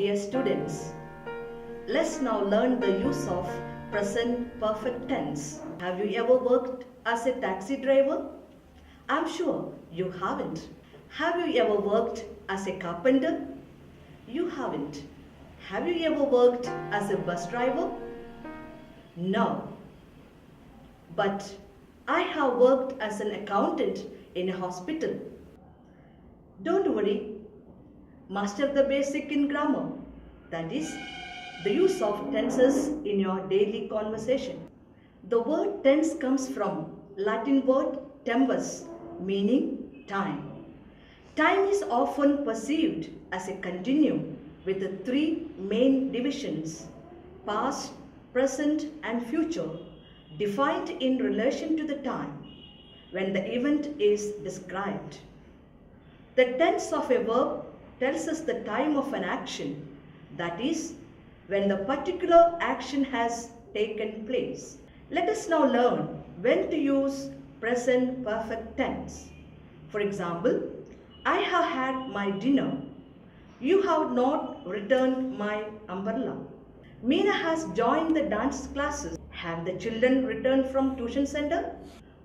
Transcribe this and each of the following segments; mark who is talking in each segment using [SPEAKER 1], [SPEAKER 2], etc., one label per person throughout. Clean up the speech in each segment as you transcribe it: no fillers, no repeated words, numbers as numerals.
[SPEAKER 1] dear students. Let's now learn the use of present perfect tense. Have you ever worked as a taxi driver? I'm sure you haven't. Have you ever worked as a carpenter? You haven't. Have you ever worked as a bus driver? No. But I have worked as an accountant in a hospital. Don't worry. Master the basic in grammar. That is, the use of tenses in your daily conversation. The word tense comes from Latin word tempus, meaning time. Time is often perceived as a continuum with the three main divisions: past, present and future, defined in relation to the time when the event is described. The tense of a verb tells us the time of an action, that is, when the particular action has taken place. Let us now learn when to use present perfect tense. For example, I have had my dinner. You have not returned my umbrella. Meena has joined the dance classes. Have the children returned from tuition center?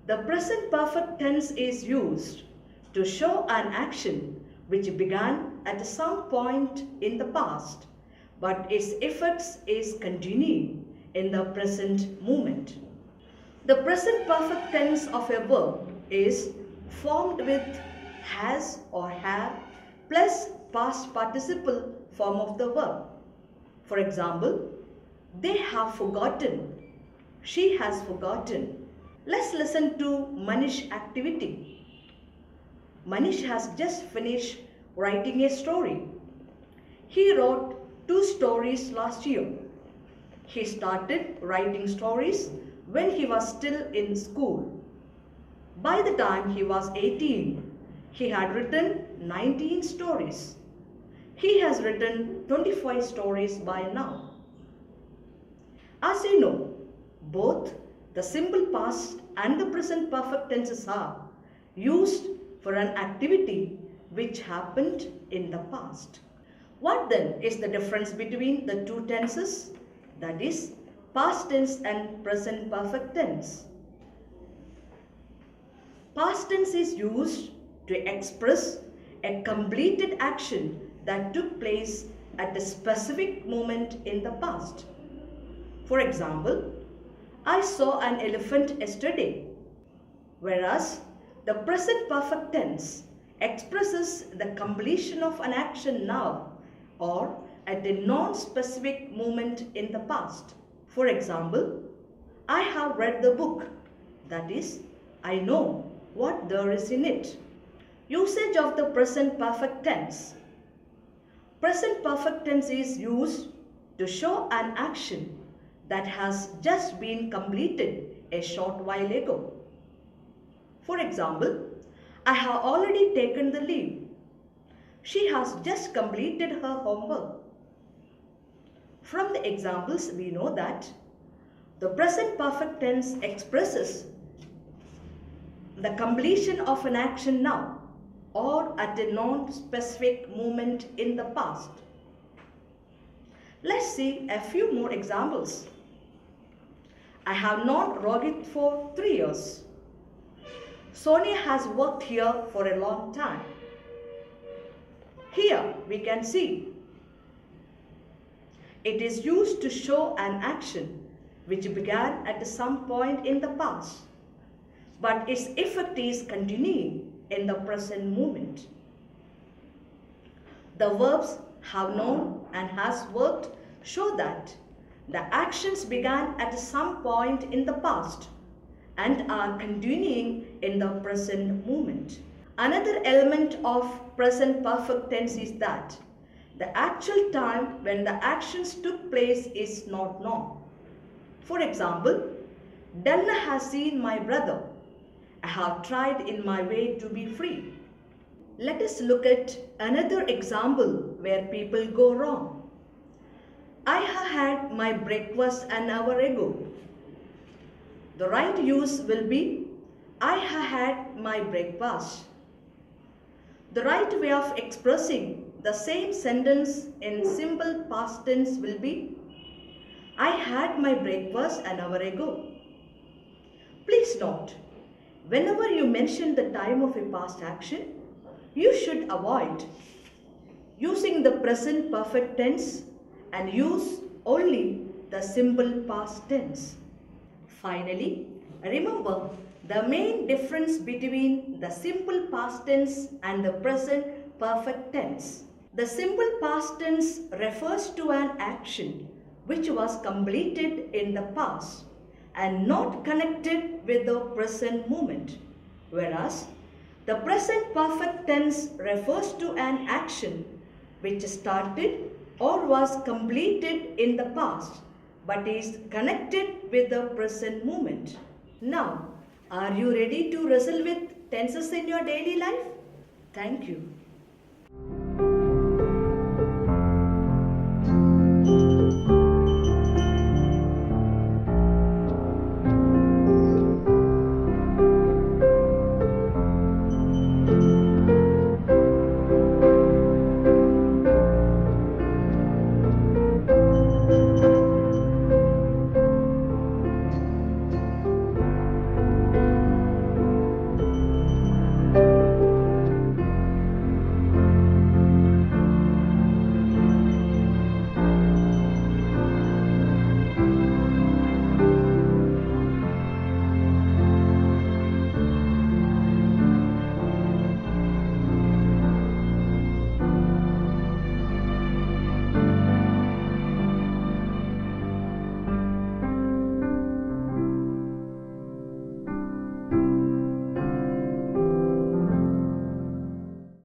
[SPEAKER 1] The present perfect tense is used to show an action which began at some point in the past, but its effects is continuing in the present moment. The present perfect tense of a verb is formed with has or have plus past participle form of the verb. For example, they have forgotten. She has forgotten. Let's listen to Manish's activity. Manish has just finished writing a story. He wrote 2 stories last year. He started writing stories when he was still in school. By the time he was 18, he had written 19 stories. He has written 25 stories by now. As you know, both the simple past and the present perfect tenses are used for an activity which happened in the past. What then is the difference between the two tenses? That is, past tense and present perfect tense. Past tense is used to express a completed action that took place at a specific moment in the past. For example, I saw an elephant yesterday, whereas the present perfect tense expresses the completion of an action now or at a non-specific moment in the past. For example, I have read the book, that is, I know what there is in it. Usage of the present perfect tense. Present perfect tense is used to show an action that has just been completed a short while ago. For example, I have already taken the leave. She has just completed her homework. From the examples, we know that the present perfect tense expresses the completion of an action now or at a non-specific moment in the past. Let's see a few more examples. I have known Rohit for 3 years. Sonia has worked here for a long time. Here we can see it is used to show an action which began at some point in the past, but its effect is continuing in the present moment. The verbs have known and has worked show that the actions began at some point in the past and are continuing in the present moment. Another element of present perfect tense is that the actual time when the actions took place is not known. For example, Delna has seen my brother. I have tried in my way to be free. Let us look at another example where people go wrong. I have had my breakfast an hour ago. The right use will be I have had my breakfast. The right way of expressing the same sentence in simple past tense will be, I had my breakfast an hour ago. Please note, whenever you mention the time of a past action, you should avoid using the present perfect tense and use only the simple past tense. Finally, remember the main difference between the simple past tense and the present perfect tense. The simple past tense refers to an action which was completed in the past and not connected with the present moment, whereas the present perfect tense refers to an action which started or was completed in the past but is connected with the present moment. Now, are you ready to wrestle with tenses in your daily life? Thank you.